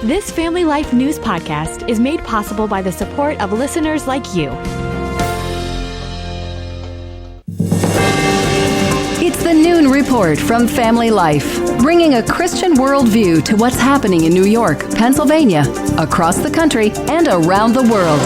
This Family Life News podcast is made possible by the support of listeners like you. It's the Noon Report from Family Life, bringing a Christian worldview to what's happening in New York, Pennsylvania, across the country, and around the world.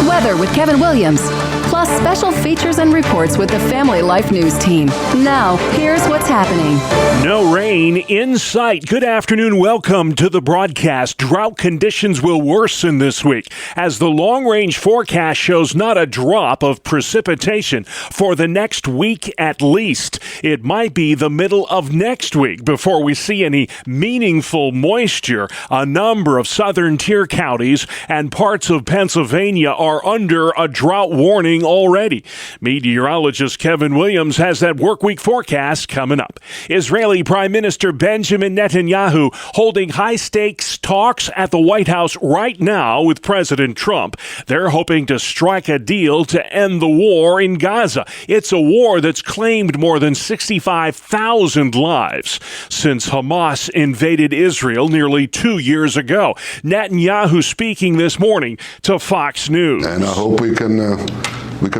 Weather with Kevin Williams, plus special features and reports with the Family Life News team. Now, here's what's happening. No rain in sight. Good afternoon. Welcome to the broadcast. Drought conditions will worsen this week as the long-range forecast shows not a drop of precipitation for the next week at least. It might be the middle of next week before we see any meaningful moisture. A number of southern tier counties and parts of Pennsylvania are under a drought warning already. Meteorologist Kevin Williams has that workweek forecast coming up. Israeli Prime Minister Benjamin Netanyahu holding high-stakes talks at the White House right now with President Trump. They're hoping to strike a deal to end the war in Gaza. It's a war that's claimed more than 65,000 lives since Hamas invaded Israel nearly 2 years ago. Netanyahu speaking this morning to Fox News. And I hope we can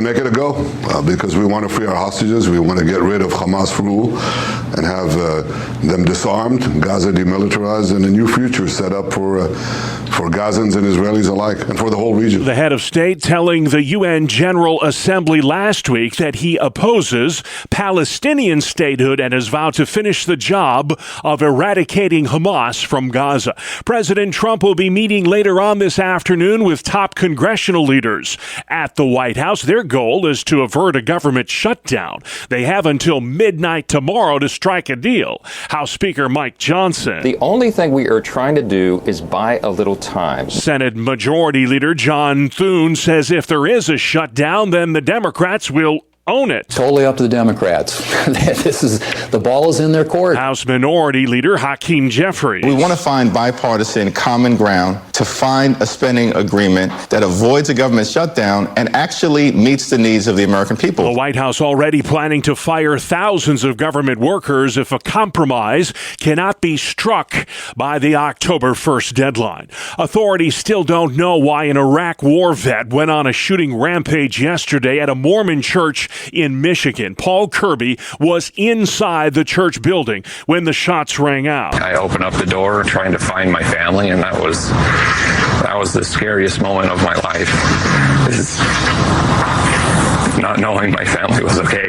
make it a go because we want to free our hostages. We want to get rid of Hamas rule and have them disarmed, Gaza demilitarized, and a new future set up for Gazans and Israelis alike and for the whole region. The head of state telling the UN General Assembly last week that he opposes Palestinian statehood and has vowed to finish the job of eradicating Hamas from Gaza. President Trump will be meeting later on this afternoon with top congressional leaders at the White House. Their goal is to avert a government shutdown. They have until midnight tomorrow to strike a deal. House Speaker Mike Johnson. The only thing we are trying to do is buy a little time. Senate Majority Leader John Thune says if there is a shutdown, then the Democrats will own it. Totally up to the Democrats. The ball is in their court. House Minority Leader Hakeem Jeffries. We want to find bipartisan common ground to find a spending agreement that avoids a government shutdown and actually meets the needs of the American people. The White House already planning to fire thousands of government workers if a compromise cannot be struck by the October 1st deadline. Authorities still don't know why an Iraq war vet went on a shooting rampage yesterday at a Mormon church in Michigan. Paul Kirby was inside the church building when the shots rang out. I opened up the door trying to find my family, and that was the scariest moment of my life. Not knowing my family was okay.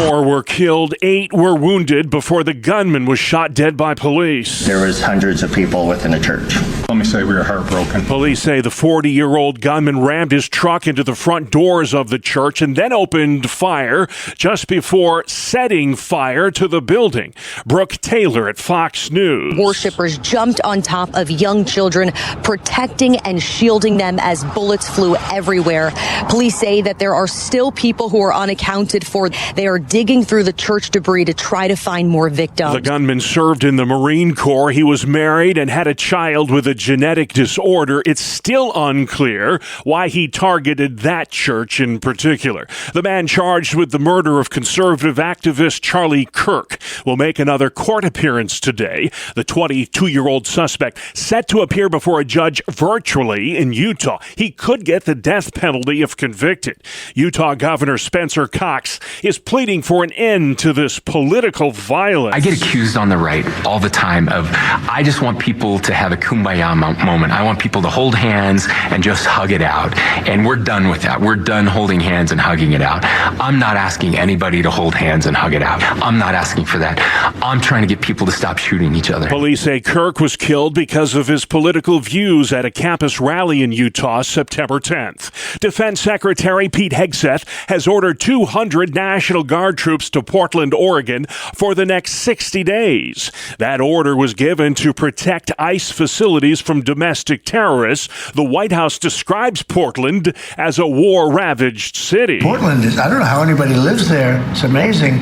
4 were killed, 8 were wounded before the gunman was shot dead by police. There was hundreds of people within the church. Let me say we were heartbroken. Police say the 40-year-old gunman rammed his truck into the front doors of the church and then opened fire just before setting fire to the building. Brooke Taylor at Fox News. Worshippers jumped on top of young children, protecting and shielding them as bullets flew everywhere. Police say that there are still people who are unaccounted for. They are digging through the church debris to try to find more victims. The gunman served in the Marine Corps. He was married and had a child with a genetic disorder. It's still unclear why he targeted that church in particular. The man charged with the murder of conservative activist Charlie Kirk will make another court appearance today. The 22-year-old suspect set to appear before a judge virtually in Utah. He could get the death penalty if convicted. Utah Governor Spencer Cox is pleading for an end to this political violence. I get accused on the right all the time of, I just want people to have a kumbaya moment. I want people to hold hands and just hug it out. And we're done with that. We're done holding hands and hugging it out. I'm not asking anybody to hold hands and hug it out. I'm not asking for that. I'm trying to get people to stop shooting each other. Police say Kirk was killed because of his political views at a campus rally in Utah September 10th. Defense Secretary Pete Hegseth has ordered 200 National Guard troops to Portland, Oregon for the next 60 days. That order was given to protect ICE facilities from domestic terrorists. The White House describes Portland as a war-ravaged city. Portland is, I don't know how anybody lives there. It's amazing.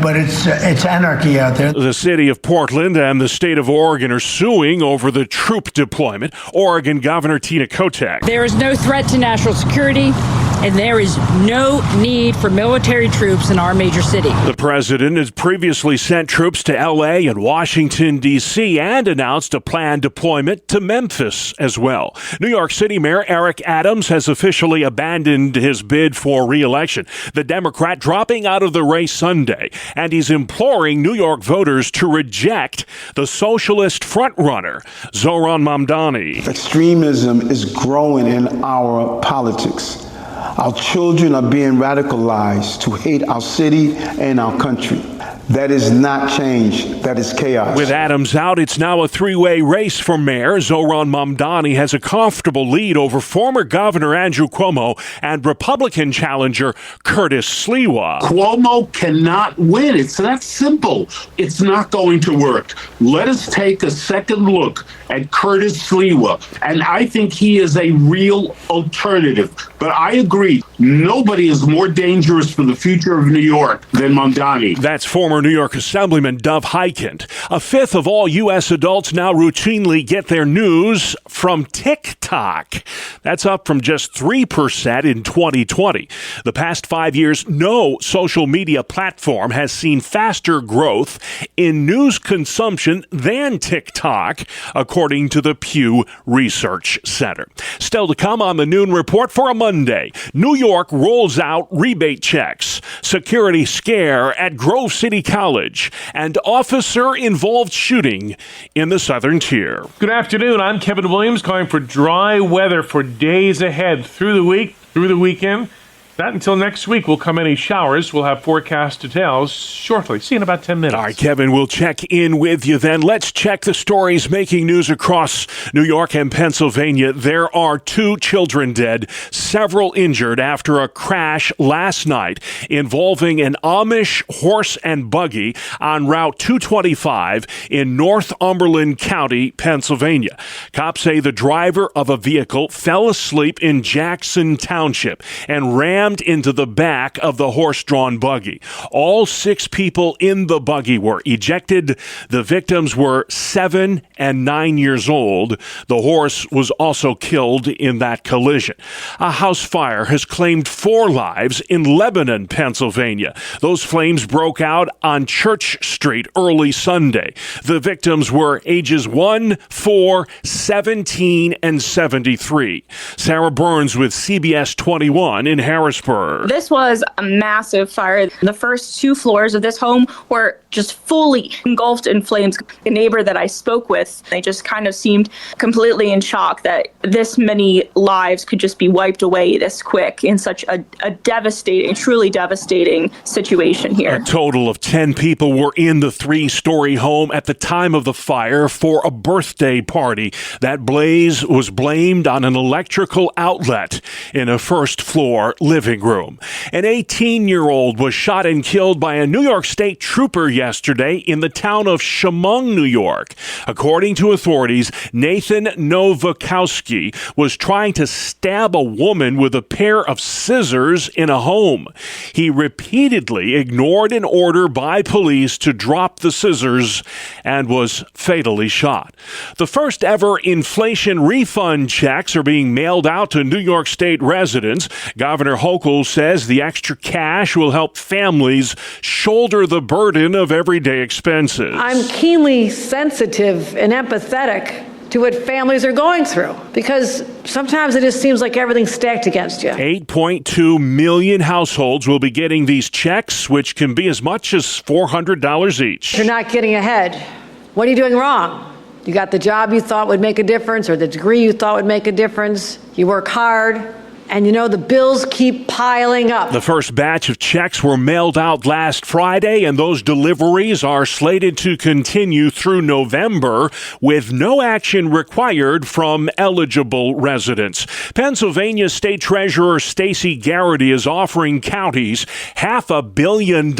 But it's anarchy out there. The city of Portland and the state of Oregon are suing over the troop deployment. Oregon Governor Tina Kotek. There is no threat to national security. and there is no need for military troops in our major city. The president has previously sent troops to L.A. and Washington, D.C. and announced a planned deployment to Memphis as well. New York City Mayor Eric Adams has officially abandoned his bid for re-election, the Democrat dropping out of the race Sunday, and he's imploring New York voters to reject the socialist frontrunner, Zohran Mamdani. Extremism is growing in our politics. Our children are being radicalized to hate our city and our country. That is not change. That is chaos. With Adams out, it's now a three-way race for mayor. Zohran Mamdani has a comfortable lead over former Governor Andrew Cuomo and Republican challenger Curtis Sliwa. Cuomo cannot win. It's that simple. It's not going to work. Let us take a second look at Curtis Sliwa, and I think he is a real alternative. But I agree, nobody is more dangerous for the future of New York than Mamdani. That's former New York Assemblyman Dov Hikind. A fifth of all U.S. adults now routinely get their news from TikTok. That's up from just 3% in 2020. The past 5 years, no social media platform has seen faster growth in news consumption than TikTok, according to the Pew Research Center. Still to come on the Noon Report for a Monday. New York rolls out rebate checks, security scare at Grove City College, and officer-involved shooting in the Southern Tier. Good afternoon. I'm Kevin Williams, calling for dry weather for days ahead through the week, through the weekend. Not until next week will come any showers. We'll have forecast details shortly. See you in about 10 minutes. All right, Kevin, we'll check in with you then. Let's check the stories making news across New York and Pennsylvania. There are 2 children dead, several injured after a crash last night involving an Amish horse and buggy on Route 225 in Northumberland County, Pennsylvania. Cops say the driver of a vehicle fell asleep in Jackson Township and rammed into the back of the horse-drawn buggy. All 6 people in the buggy were ejected. The victims were 7 and 9 years old. The horse was also killed in that collision. A house fire has claimed 4 lives in Lebanon, Pennsylvania. Those flames broke out on Church Street early Sunday. The victims were ages 1, 4, 17, and 73. Sarah Burns with CBS 21 in Harrisburg. This was a massive fire. The first 2 floors of this home were just fully engulfed in flames. The neighbor that I spoke with, they just kind of seemed completely in shock that this many lives could just be wiped away this quick in such a devastating, truly devastating situation here. A total of 10 people were in the 3-story home at the time of the fire for a birthday party. That blaze was blamed on an electrical outlet in a first-floor living room. An 18-year-old was shot and killed by a New York State trooper yesterday in the town of Chemung, New York. According to authorities, Nathan Nowakowski was trying to stab a woman with a pair of scissors in a home. He repeatedly ignored an order by police to drop the scissors and was fatally shot. The first ever inflation refund checks are being mailed out to New York State residents. Governor Hochul says the extra cash will help families shoulder the burden of everyday expenses. I'm keenly sensitive and empathetic to what families are going through, because sometimes it just seems like everything's stacked against you. 8.2 million households will be getting these checks, which can be as much as $400 each. You're not getting ahead. What are you doing wrong? You got the job you thought would make a difference, or the degree you thought would make a difference. You work hard. And you know, the bills keep piling up. The first batch of checks were mailed out last Friday, and those deliveries are slated to continue through November with no action required from eligible residents. Pennsylvania State Treasurer Stacey Garrity is offering counties $500 million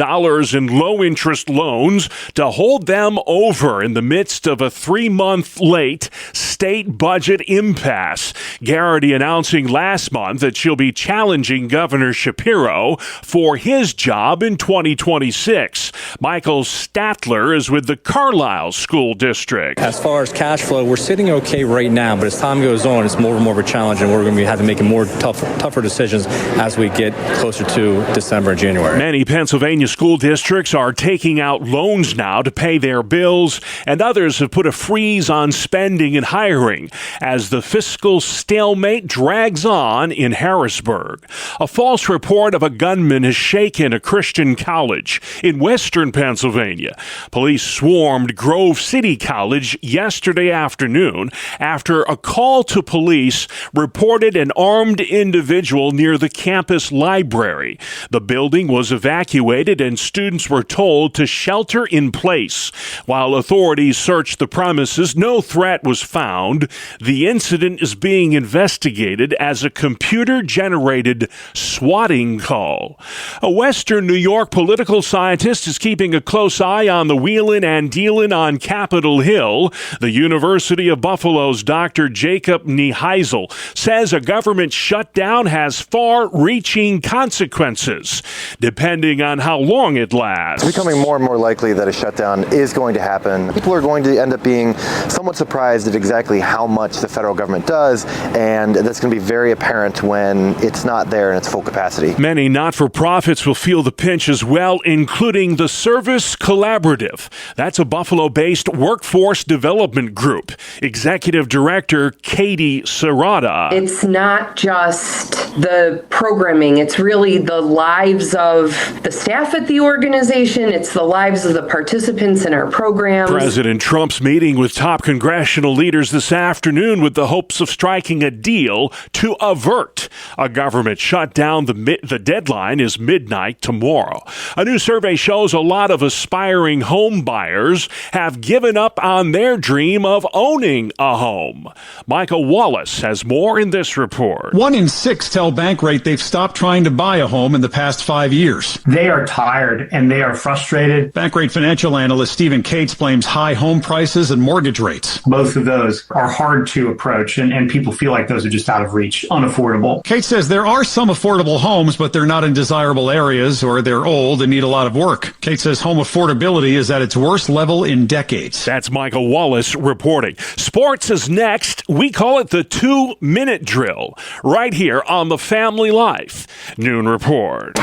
in low-interest loans to hold them over in the midst of a 3-month late state budget impasse. Garrity announcing last month confirmed that she'll be challenging Governor Shapiro for his job in 2026. Michael Statler is with the Carlisle School District. As far as cash flow, we're sitting okay right now, but as time goes on, it's more and more of a challenge, and we're going to have to make more tougher decisions as we get closer to December and January. Many Pennsylvania school districts are taking out loans now to pay their bills, and others have put a freeze on spending and hiring as the fiscal stalemate drags on in Harrisburg. A false report of a gunman has shaken a Christian college in western Pennsylvania. Police swarmed Grove City College yesterday afternoon after a call to police reported an armed individual near the campus library. The building was evacuated and students were told to shelter in place. While authorities searched the premises, no threat was found. The incident is being investigated as a computer-generated swatting call. A Western New York political scientist is keeping a close eye on the wheelin' and dealin' on Capitol Hill. The University of Buffalo's Dr. Jacob Nieheisel says a government shutdown has far-reaching consequences, depending on how long it lasts. It's becoming more and more likely that a shutdown is going to happen. People are going to end up being somewhat surprised at exactly how much the federal government does, and that's going to be very apparent when it's not there in its full capacity. Many not-for-profits will feel the pinch as well, including the Service Collaborative. That's a Buffalo-based workforce development group. Executive Director Katie Serrata. It's not just the programming, it's really the lives of the staff at the organization, it's the lives of the participants in our programs. President Trump's meeting with top congressional leaders this afternoon with the hopes of striking a deal to avert a government shutdown. The deadline is midnight tomorrow. A new survey shows a lot of aspiring home buyers have given up on their dream of owning a home. Michael Wallace has more in this report. 1 in 6 tell Bankrate they've stopped trying to buy a home in the past 5 years. They are tired and they are frustrated. Bankrate financial analyst Stephen Cates blames high home prices and mortgage rates. Both of those are hard to approach, and people feel like those are just out of reach, unaffordable. Cates says there are some affordable homes, but they're not in desirable areas or they're old and need a lot of work. Cates says home affordability is at its worst level in decades. That's Michael Wallace reporting. Sports is next. We call it the 2-minute drill right here on the Family Life Noon Report.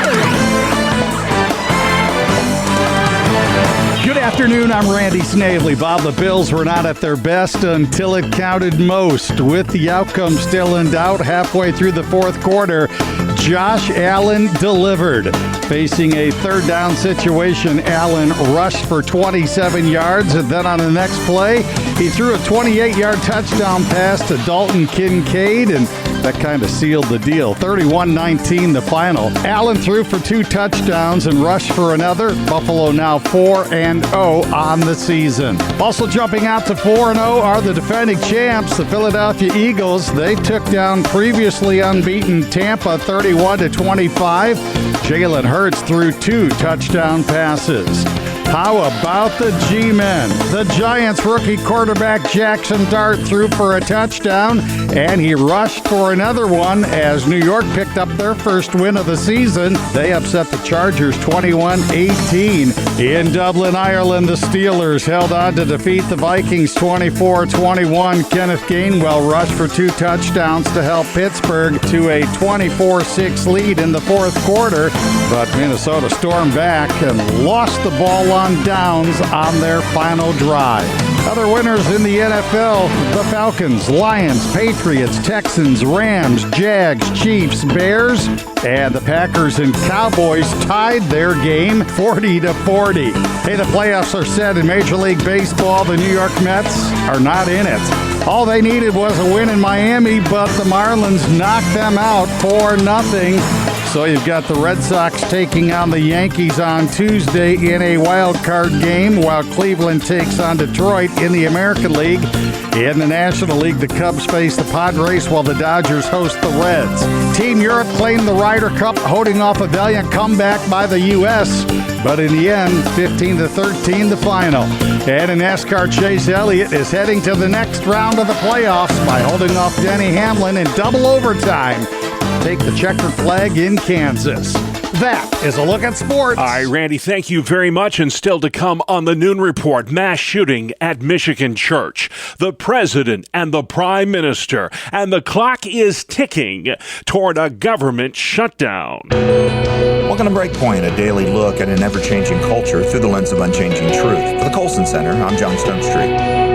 Good afternoon, I'm Randy Snavely. Bob, the Bills were not at their best until it counted most. With the outcome still in doubt halfway through the fourth quarter, Josh Allen delivered. Facing a third down situation, Allen rushed for 27 yards, and then on the next play, he threw a 28-yard touchdown pass to Dalton Kincaid, and that kind of sealed the deal. 31-19 the final. Allen threw for 2 touchdowns and rushed for another. Buffalo now 4-0 on the season. Also jumping out to 4-0 are the defending champs, the Philadelphia Eagles. They took down previously unbeaten Tampa 31-25. Jalen Hurts threw 2 touchdown passes. How about the G-Men? The Giants rookie quarterback Jackson Dart threw for a touchdown, and he rushed for another one as New York picked up their first win of the season. They upset the Chargers 21-18. In Dublin, Ireland, the Steelers held on to defeat the Vikings 24-21. Kenneth Gainwell rushed for 2 touchdowns to help Pittsburgh to a 24-6 lead in the fourth quarter, but Minnesota stormed back and lost the ball on downs on their final drive. Other winners in the NFL, the Falcons, Lions, Patriots, Texans, Rams, Jags, Chiefs, Bears, and the Packers and Cowboys tied their game 40-40. Hey, the playoffs are set in Major League Baseball. The New York Mets are not in it. All they needed was a win in Miami, but the Marlins knocked them out 4-0. So you've got the Red Sox taking on the Yankees on Tuesday in a wild card game, while Cleveland takes on Detroit in the American League. In the National League, the Cubs face the Padres while the Dodgers host the Reds. Team Europe claimed the Ryder Cup, holding off a valiant comeback by the U.S., but in the end, 15-13 the final. And in NASCAR, Chase Elliott is heading to the next round of the playoffs by holding off Denny Hamlin in double overtime take the checkered flag in Kansas. That is a look at sports. All right, Randy, thank you very much. And still to come on the Noon Report, mass shooting at Michigan Church, the president and the prime minister, and the clock is ticking toward a government shutdown. Welcome to Breakpoint, a daily look at an ever-changing culture through the lens of unchanging truth. For the Colson Center, I'm John Stonestreet.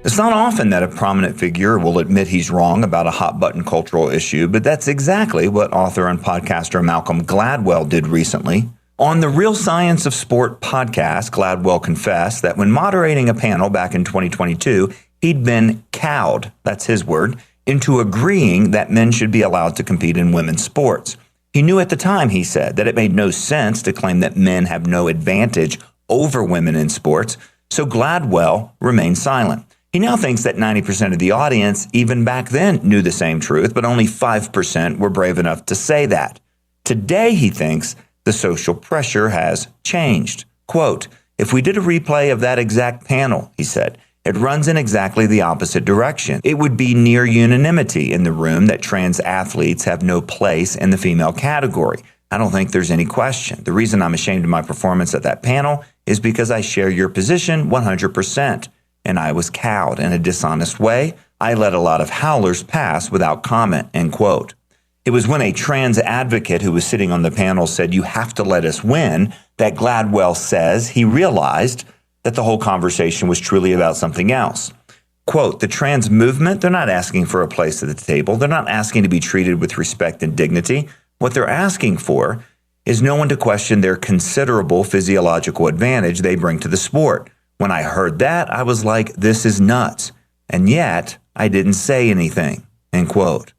It's not often that a prominent figure will admit he's wrong about a hot-button cultural issue, but that's exactly what author and podcaster Malcolm Gladwell did recently. On the Real Science of Sport podcast, Gladwell confessed that when moderating a panel back in 2022, he'd been cowed, that's his word, into agreeing that men should be allowed to compete in women's sports. He knew at the time, he said, that it made no sense to claim that men have no advantage over women in sports, so Gladwell remained silent. He now thinks that 90% of the audience, even back then, knew the same truth, but only 5% were brave enough to say that. Today, he thinks, the social pressure has changed. Quote, "If we did a replay of that exact panel," he said, "it runs in exactly the opposite direction. It would be near unanimity in the room that trans athletes have no place in the female category. I don't think there's any question. The reason I'm ashamed of my performance at that panel is because I share your position 100%. And I was cowed in a dishonest way. I let a lot of howlers pass without comment," end quote. It was when a trans advocate who was sitting on the panel said, "You have to let us win," that Gladwell says he realized that the whole conversation was truly about something else. Quote, "The trans movement, they're not asking for a place at the table. They're not asking to be treated with respect and dignity. What they're asking for is no one to question their considerable physiological advantage they bring to the sport. When I heard that, I was like, this is nuts. And yet, I didn't say anything," end quote.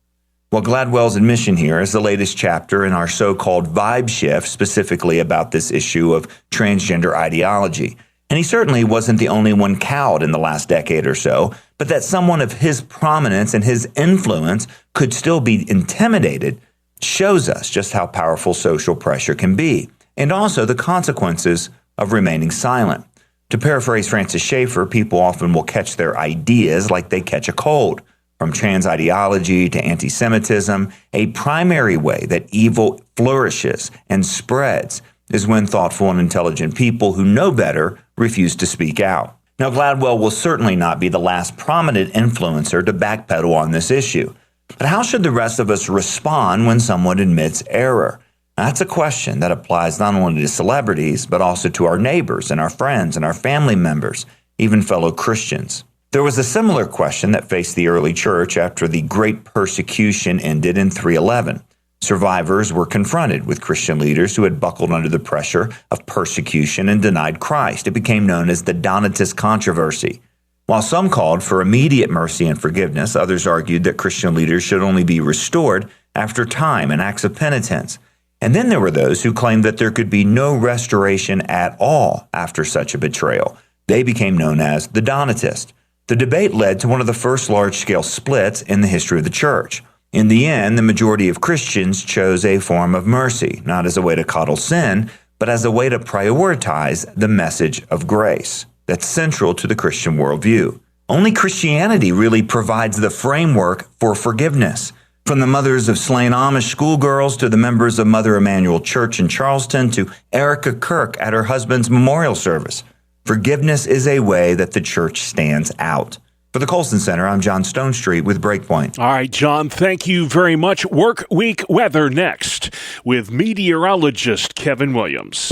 Well, Gladwell's admission here is the latest chapter in our so-called vibe shift, specifically about this issue of transgender ideology. And he certainly wasn't the only one cowed in the last decade or so, but that someone of his prominence and his influence could still be intimidated shows us just how powerful social pressure can be, and also the consequences of remaining silent. To paraphrase Francis Schaeffer, people often will catch their ideas like they catch a cold. From trans ideology to anti-Semitism, a primary way that evil flourishes and spreads is when thoughtful and intelligent people who know better refuse to speak out. Now, Gladwell will certainly not be the last prominent influencer to backpedal on this issue. But how should the rest of us respond when someone admits error? That's a question that applies not only to celebrities, but also to our neighbors and our friends and our family members, even fellow Christians. There was a similar question that faced the early church after the Great Persecution ended in 311. Survivors were confronted with Christian leaders who had buckled under the pressure of persecution and denied Christ. It became known as the Donatist controversy. While some called for immediate mercy and forgiveness, others argued that Christian leaders should only be restored after time and acts of penitence. And then there were those who claimed that there could be no restoration at all after such a betrayal. They became known as the Donatists. The debate led to one of the first large-scale splits in the history of the church. In the end, the majority of Christians chose a form of mercy, not as a way to coddle sin, but as a way to prioritize the message of grace that's central to the Christian worldview. Only Christianity really provides the framework for forgiveness. From the mothers of slain Amish schoolgirls to the members of Mother Emanuel Church in Charleston to Erica Kirk at her husband's memorial service, forgiveness is a way that the church stands out. For the Colson Center, I'm John Stonestreet with Breakpoint. All right, John, thank you very much. Work week weather next with meteorologist Kevin Williams.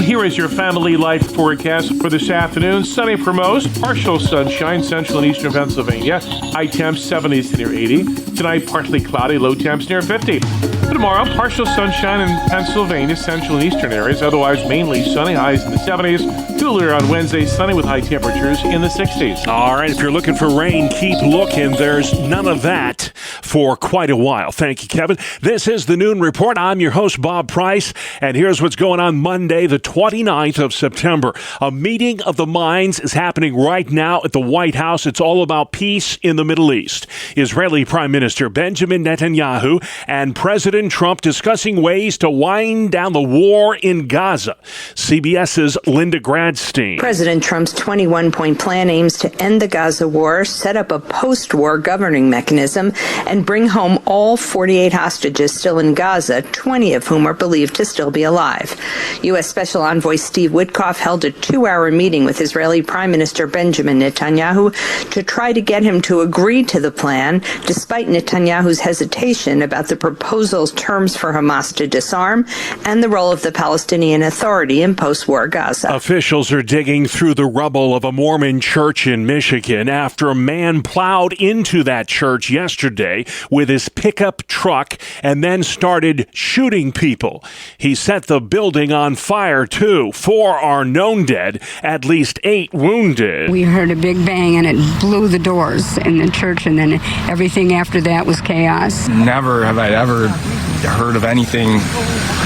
Here is your family life forecast for this afternoon. Sunny for most, partial sunshine, central and eastern Pennsylvania. High temps 70s to near 80. Tonight, partly cloudy, low temps near 50. For tomorrow, partial sunshine in Pennsylvania, central and eastern areas. Otherwise, mainly sunny, highs in the 70s. Cooler on Wednesday, sunny with high temperatures in the 60s. All right, if you're looking for rain, keep looking. There's none of that. for quite a while. Thank you, Kevin. This is the Noon Report. I'm your host, Bob Price, and here's what's going on Monday, the 29th of September. A meeting of the minds is happening right now at the White House. It's all about peace in the Middle East. Israeli Prime Minister Benjamin Netanyahu and President Trump discussing ways to wind down the war in Gaza. CBS's Linda Gradstein. President Trump's 21-point plan aims to end the Gaza war, set up a post-war governing mechanism, and bring home all 48 hostages still in Gaza, 20 of whom are believed to still be alive. U.S. Special Envoy Steve Witkoff held a 2-hour meeting with Israeli Prime Minister Benjamin Netanyahu to try to get him to agree to the plan, despite Netanyahu's hesitation about the proposal's terms for Hamas to disarm and the role of the Palestinian Authority in post-war Gaza. Officials are digging through the rubble of a Mormon church in Michigan after a man plowed into that church yesterday with his pickup truck and then started shooting people. He set the building on fire, too. 4 are known dead, at least 8 wounded. We heard a big bang and it blew the doors in the church, and then everything after that was chaos. Never have I ever heard of anything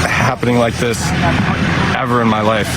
happening like this ever in my life.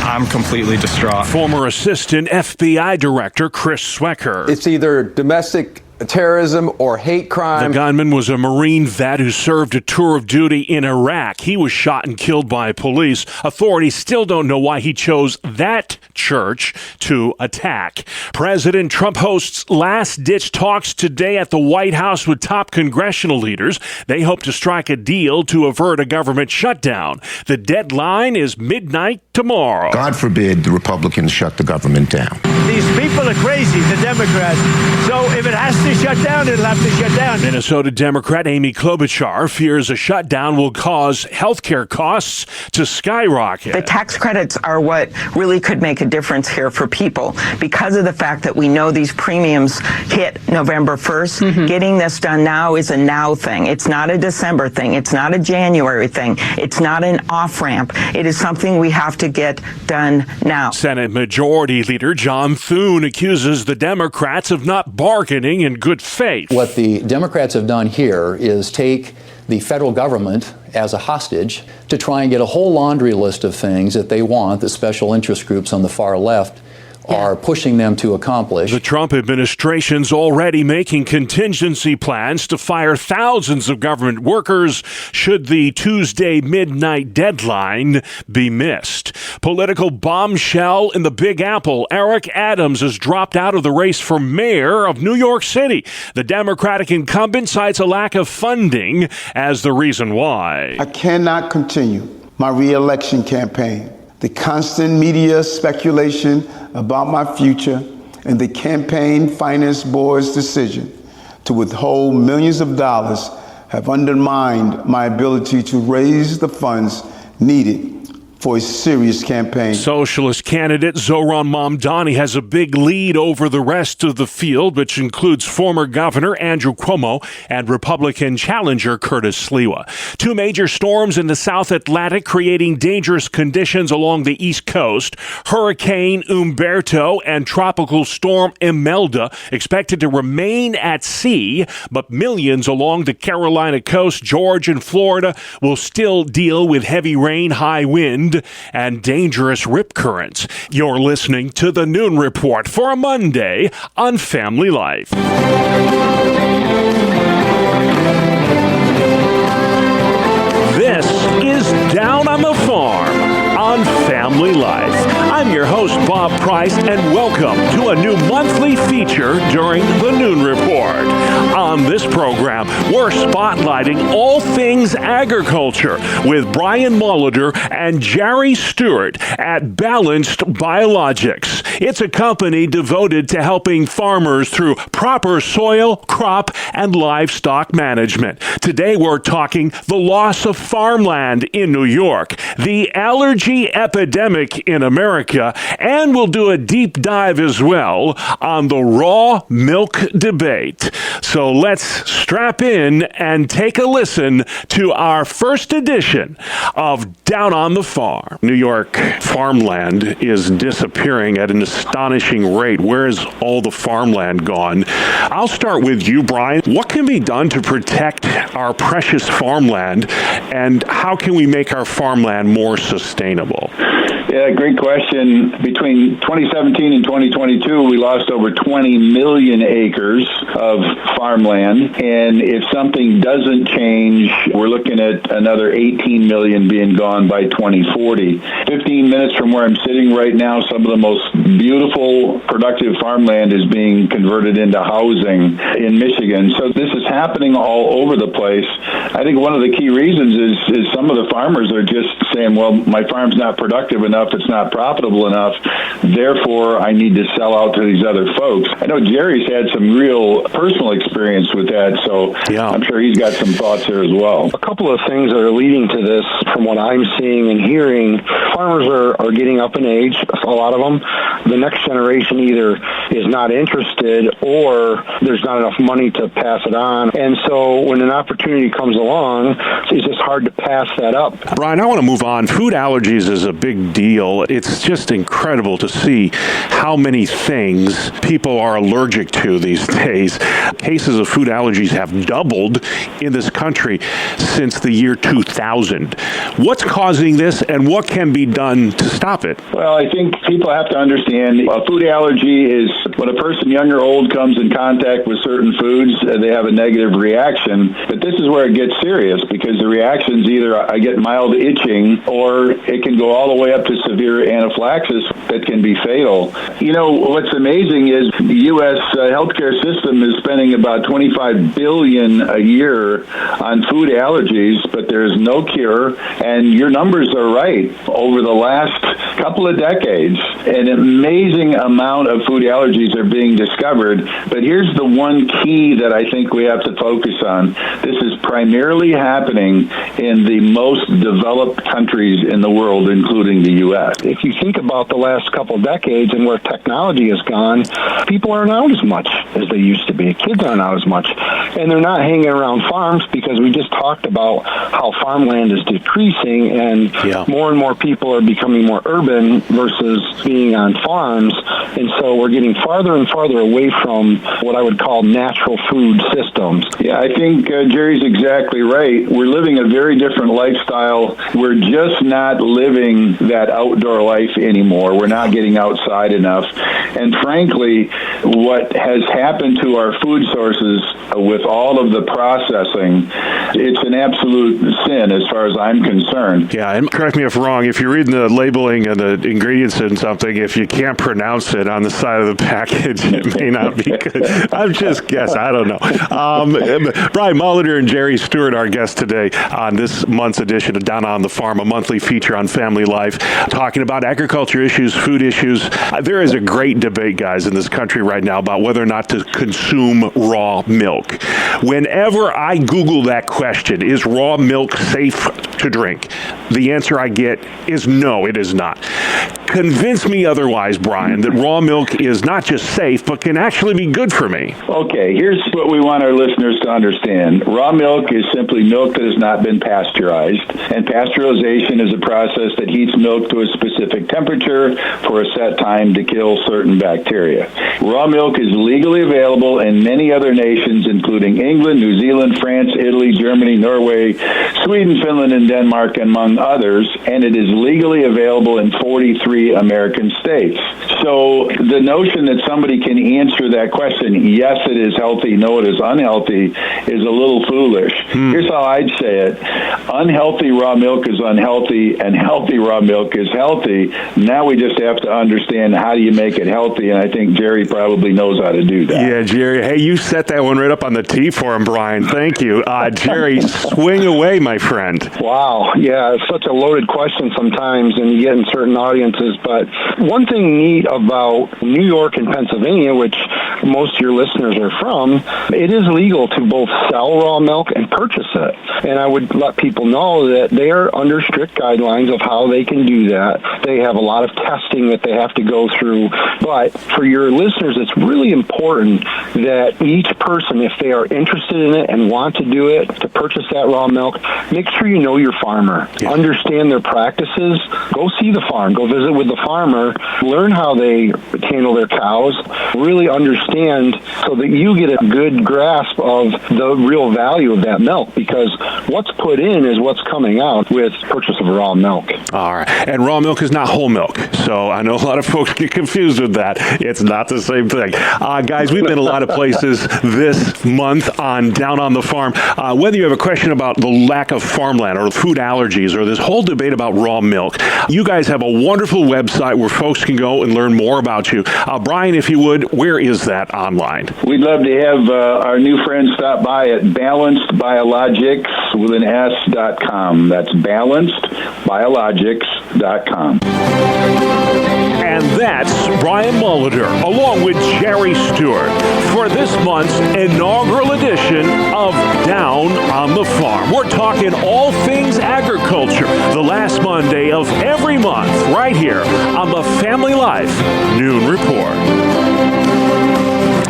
I'm completely distraught. Former Assistant FBI Director Chris Swecker. It's either domestic terrorism or hate crime. The gunman was a Marine vet who served a tour of duty in Iraq. He was shot and killed by police. Authorities still don't know why he chose that church to attack. President Trump hosts last-ditch talks today at the White House with top congressional leaders. They hope to strike a deal to avert a government shutdown. The deadline is midnight tomorrow. God forbid the Republicans shut the government down. These people are crazy, the Democrats. So if it has to shut down, it'll have to shut down. Minnesota Democrat Amy Klobuchar fears a shutdown will cause health care costs to skyrocket. The tax credits are what really could make a difference here for people because of the fact that we know these premiums hit November 1st. Getting this done now is a now thing. It's not a December thing. It's not a January thing. It's not an off-ramp. It is something we have to get done now. Senate Majority Leader John Thune accuses the Democrats of not bargaining in good faith. What the Democrats have done here is take the federal government as a hostage to try and get a whole laundry list of things that they want the special interest groups on the far left are pushing them to accomplish. The Trump administration's already making contingency plans to fire thousands of government workers should the Tuesday midnight deadline be missed. Political bombshell in the Big Apple. Eric Adams has dropped out of the race for mayor of New York City. The Democratic incumbent cites a lack of funding as the reason why. I cannot continue my re-election campaign. The constant media speculation about my future and the campaign finance board's decision to withhold millions of dollars have undermined my ability to raise the funds needed for a serious campaign. Socialist candidate Zohran Mamdani has a big lead over the rest of the field, which includes former Governor Andrew Cuomo and Republican challenger Curtis Sliwa. 2 major storms in the South Atlantic creating dangerous conditions along the East Coast. Hurricane Umberto and Tropical Storm Imelda expected to remain at sea, but millions along the Carolina coast, Georgia and Florida will still deal with heavy rain, high wind, and dangerous rip currents. You're listening to the Noon Report for a Monday on Family Life. This is Down on the Farm on Family Life. I'm your host, Bob Price, and welcome to a new monthly feature during the Noon Report. On this program, we're spotlighting all things agriculture with Brian Molitor and Jerry Stewart at Balanced Biologics. It's a company devoted to helping farmers through proper soil, crop, and livestock management. Today, we're talking the loss of farmland in New York, the allergy dairy epidemic in America, and we'll do a deep dive as well on the raw milk debate. So let's strap in and take a listen to our first edition of Down on the Farm. New York farmland is disappearing at an astonishing rate. Where is all the farmland gone? I'll start with you, Brian. What can be done to protect our precious farmland, and how can we make our farmland more sustainable? Yeah, great question. Between 2017 and 2022, we lost over 20 million acres of farmland. And if something doesn't change, we're looking at another 18 million being gone by 2040. 15 minutes from where I'm sitting right now, some of the most beautiful, productive farmland is being converted into housing in Michigan. So this is happening all over the place. I think one of the key reasons is some of the farmers are just saying, well, my farm's not productive enough, it's not profitable enough, therefore I need to sell out to these other folks. I know Jerry's had some real personal experience with that, so yeah. I'm sure he's got some thoughts there as well. A couple of things that are leading to this, from what I'm seeing and hearing, farmers are getting up in age, a lot of them. The next generation either is not interested or there's not enough money to pass it on. And so when an opportunity comes along, it's just hard to pass that up. Brian, I want to move on. Food allergies is a big deal. It's just incredible to see how many things people are allergic to these days. Cases of food allergies have doubled in this country since the year 2000. What's causing this, and what can be done to stop it? Well, I think people have to understand a food allergy is when a person, young or old, comes in contact with certain foods, they have a negative reaction. But this is where it gets serious, because the reactions either I get mild itching or it can go all the way up to severe anaphylaxis that can be fatal. You know, what's amazing is the U.S. Healthcare system is spending about $25 billion a year on food allergies, but there's no cure. And your numbers are right. Over the last couple of decades, an amazing amount of food allergies are being discovered. But here's the one key that I think we have to focus on. This is primarily happening in the most developed countries in the world, including the U.S. If you think about the last couple decades and where technology has gone, people aren't out as much as they used to be. Kids aren't out as much. And they're not hanging around farms, because we just talked about how farmland is decreasing, and more and more people are becoming more urban versus being on farms. And so we're getting farther and farther away from what I would call natural food systems. Yeah, I think Jerry's exactly right. We're living a very different lifestyle. We're just not living that outdoor life anymore. We're not getting outside enough. And frankly, what has happened to our food sources with all of the processing, it's an absolute sin as far as I'm concerned. Yeah, and correct me if I'm wrong, if you're reading the labeling and the ingredients in something, if you can't pronounce it on the side of the package, it may not be good. I'm just guessing. I don't know. Brian Molitor and Jerry Stewart, our guests today on this month's edition of Down on the Farm, a monthly feature on family life, talking about agriculture issues, food issues. There is a great debate, guys, in this country right now about whether or not to consume raw milk. Whenever I Google that question, is raw milk safe to drink? The answer I get is no, it is not. Convince me otherwise, Brian, that raw milk is not just safe, but can actually be good for me. Okay, here's what we want our listeners to understand. Raw milk is simply milk that has not been pasteurized, and pasteurization is a process that heats milk to a specific temperature for a set time to kill certain bacteria. Raw milk is legally available in many other nations, including England, New Zealand, France, Italy, Germany, Norway, Sweden, Finland, and Denmark, among others, and it is legally available in 43 American states. So the notion that somebody can answer that question, yes, it is healthy, no, it is unhealthy, is a little foolish. Here's how I'd say it. Unhealthy raw milk is unhealthy, and healthy raw milk is healthy. Now we just have to understand how do you make it healthy, and I think Jerry probably knows how to do that. Yeah, Jerry. Hey, you set that one right up on the tee for him, Brian. Thank you. Jerry, swing away, my friend. Wow. Yeah, it's such a loaded question sometimes, and you get in certain audiences. But one thing neat about New York and Pennsylvania, which most of your listeners are from, it is legal to both sell raw milk and purchase it. And I would let people know that they are under strict guidelines of how they can do that. They have a lot of testing that they have to go through. But for your listeners, it's really important that each person, if they are interested in it and want to do it, to purchase that raw milk, make sure you know your farmer. Yeah. Understand their practices. Go see the farm. Go visit with the farmer. Learn how they handle their cows. Really understand so that you get a good grasp of the real value of that milk, because what's put in is what's coming out with purchase of raw milk. All right. And raw milk is not whole milk. So I know a lot of folks get confused with that. It's not the same thing. Guys, we've been a lot of places this month on Down on the Farm. Whether you have a question about the lack of farmland or food allergies or this whole debate about raw milk, you guys have a wonderful website where folks can go and learn more about you. Brian, if you would, where is that online? We'd love to have our new friends stop by at balancedbiologics.com. That's balancedbiologics.com. And that's Brian Molitor, along with Jerry Stewart, for this month's inaugural edition of Down on the Farm. We're talking all things agriculture, the last Monday of every month, right here on the Family Life Noon Report.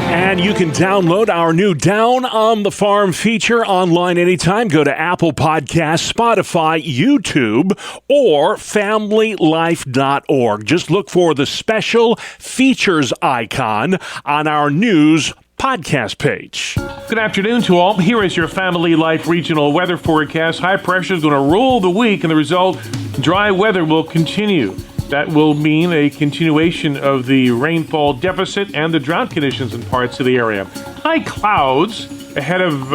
And you can download our new Down on the Farm feature online anytime. Go to Apple Podcasts, Spotify, YouTube, or FamilyLife.org. Just look for the special features icon on our news podcast page. Good afternoon to all. Here is your Family Life regional weather forecast. High pressure is going to rule the week, and the result, dry weather will continue. That will mean a continuation of the rainfall deficit and the drought conditions in parts of the area. High clouds ahead of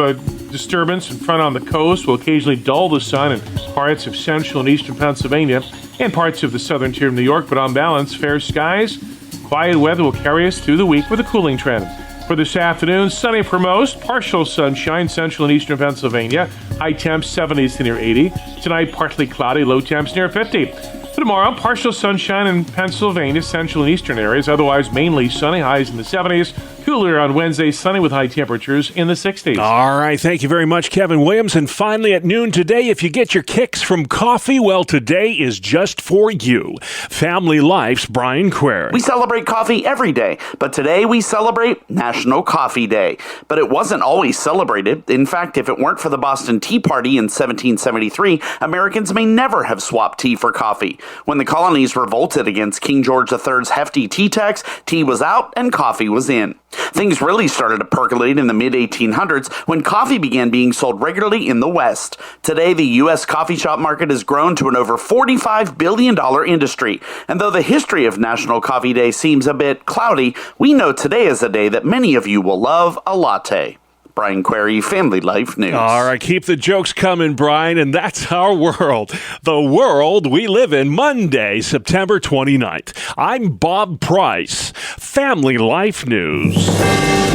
disturbance in front on the coast will occasionally dull the sun in parts of central and eastern Pennsylvania and parts of the southern tier of New York, but on balance, fair skies, quiet weather will carry us through the week with a cooling trend. For this afternoon, sunny for most, partial sunshine, central and eastern Pennsylvania, high temps 70s to near 80. Tonight, partly cloudy, low temps near 50. For tomorrow, partial sunshine in Pennsylvania, central and eastern areas, otherwise mainly sunny, highs in the 70s. Cooler on Wednesday, sunny with high temperatures in the 60s. All right, thank you very much, Kevin Williams. And finally at noon today, if you get your kicks from coffee, well, today is just for you. Family Life's Brian Query. We celebrate coffee every day, but today we celebrate National Coffee Day. But it wasn't always celebrated. In fact, if it weren't for the Boston Tea Party in 1773, Americans may never have swapped tea for coffee. When the colonies revolted against King George III's hefty tea tax, tea was out and coffee was in. Things really started to percolate in the mid-1800s when coffee began being sold regularly in the West. Today, the U.S. coffee shop market has grown to an over $45 billion industry. And though the history of National Coffee Day seems a bit cloudy, we know today is a day that many of you will love, a latte. Brian Query, Family Life News. All right, keep the jokes coming, Brian, and that's our world. The world we live in, Monday, September 29th. I'm Bob Price, Family Life News.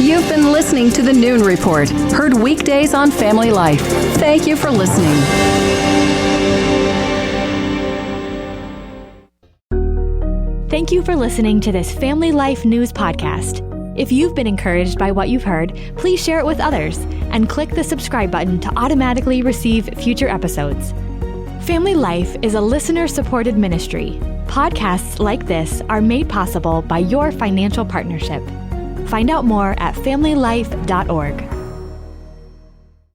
You've been listening to the Noon Report, heard weekdays on Family Life. Thank you for listening. Thank you for listening to this Family Life News podcast. If you've been encouraged by what you've heard, please share it with others and click the subscribe button to automatically receive future episodes. Family Life is a listener-supported ministry. Podcasts like this are made possible by your financial partnership. Find out more at familylife.org.